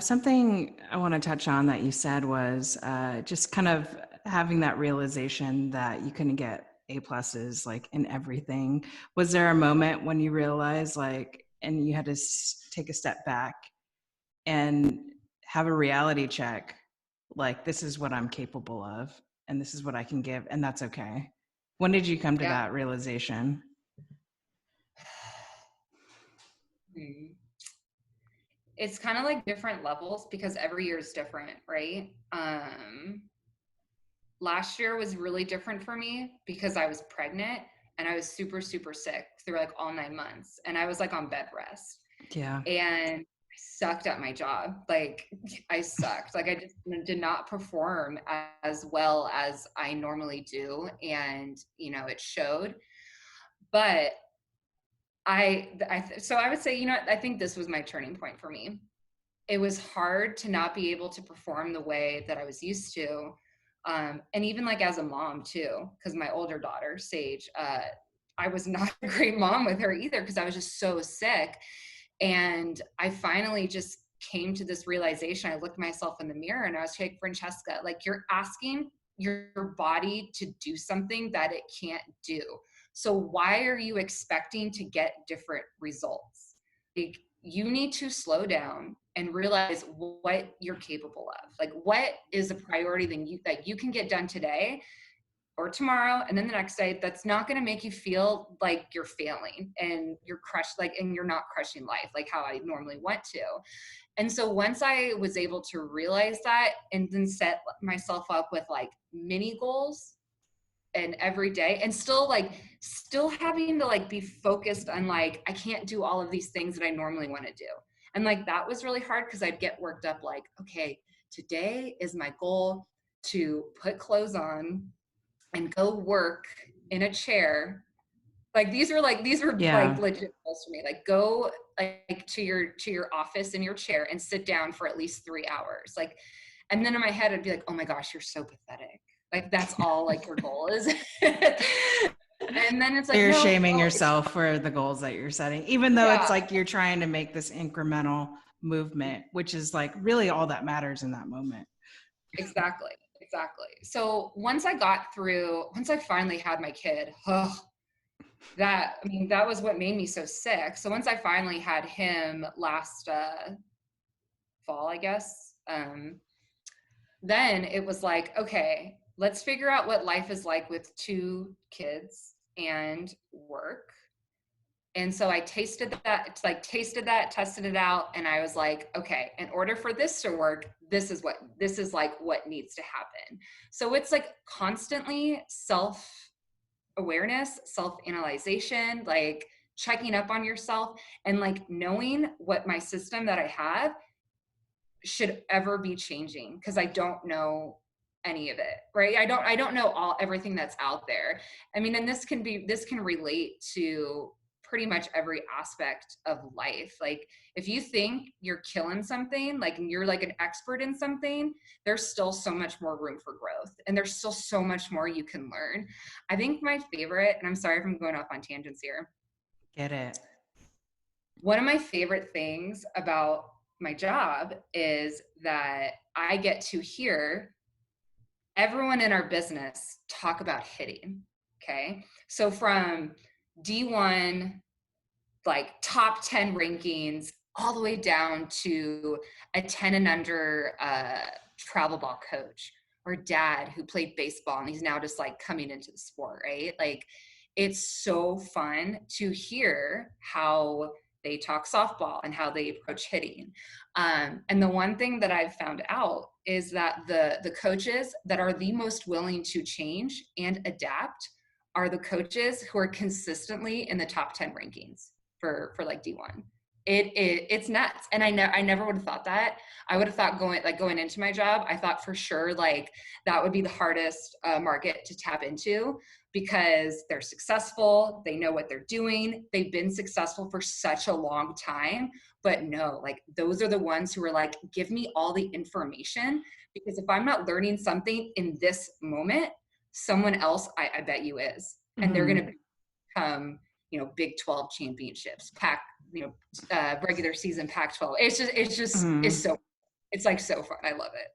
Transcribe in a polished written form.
Something I want to touch on that you said was just kind of having that realization that you couldn't get A pluses like in everything. Was there a moment when you realized like, and you had to take a step back and have a reality check, like this is what I'm capable of and this is what I can give, and that's okay? When did you come to Yeah. that realization? It's kind of like different levels because every year is different, right? Last year was really different for me because I was pregnant and I was super, super sick through like all 9 months. And I was like on bed rest. Yeah. And I sucked at my job. Like I sucked. Like I just did not perform as well as I normally do. And, you know, it showed. But so I would say, you know, I think this was my turning point for me. It was hard to not be able to perform the way that I was used to. And even like as a mom too, because my older daughter, Sage, I was not a great mom with her either because I was just so sick. And I finally just came to this realization. I looked myself in the mirror and I was like, Francesca, like you're asking your body to do something that it can't do. So why are you expecting to get different results? Like you need to slow down and realize what you're capable of. Like what is a priority that you can get done today or tomorrow and then the next day that's not going to make you feel like you're failing and you're crushed, like, and you're not crushing life like how I normally want to. And so once I was able to realize that and then set myself up with like mini goals and every day and still having to like be focused on like I can't do all of these things that I normally want to do. And like that was really hard because I'd get worked up like, okay, today is my goal to put clothes on and go work in a chair. Like these were like Yeah. legit goals for me. Like go like to your office in your chair and sit down for at least 3 hours. Like, and then in my head I'd be like, oh my gosh, you're so pathetic. Like that's all like your goal is. And then it's like, You're no, shaming well, yourself for the goals that you're setting, even though it's yeah, like you're trying to make this incremental movement, which is like really all that matters in that moment. exactly. So once I finally had my kid, that was what made me so sick. So once I finally had him last fall, I guess, then it was like, okay, let's figure out what life is like with 2 kids and work. And so I tested that, tested it out. And I was like, okay, in order for this to work, this is like what needs to happen. So it's like constantly self-awareness, self-analyzation, like checking up on yourself and like knowing what my system that I have should ever be changing because I don't know any of it, right? I don't know everything that's out there. I mean, and this can relate to pretty much every aspect of life. Like if you think you're killing something, like and you're like an expert in something, there's still so much more room for growth and there's still so much more you can learn. I think my favorite, and I'm sorry if I'm going off on tangents here, Get it. one of my favorite things about my job is that I get to hear everyone in our business talk about hitting. Okay. So from D1, like top 10 rankings, all the way down to a 10 and under travel ball coach or dad who played baseball and he's now just like coming into the sport, right? Like it's so fun to hear how they talk softball and how they approach hitting. And the one thing that I've found out is that the coaches that are the most willing to change and adapt are the coaches who are consistently in the top 10 rankings for like D1. It's nuts. And I never would have thought that. I would have thought going into my job, I thought for sure like that would be the hardest market to tap into because they're successful, they know what they're doing, they've been successful for such a long time. But no, like those are the ones who are like, give me all the information, because if I'm not learning something in this moment, someone else I bet you is. And they're Mm-hmm. going to become Big 12 championships, regular season Pac-12. It's Mhm. so, it's like so fun. I love it.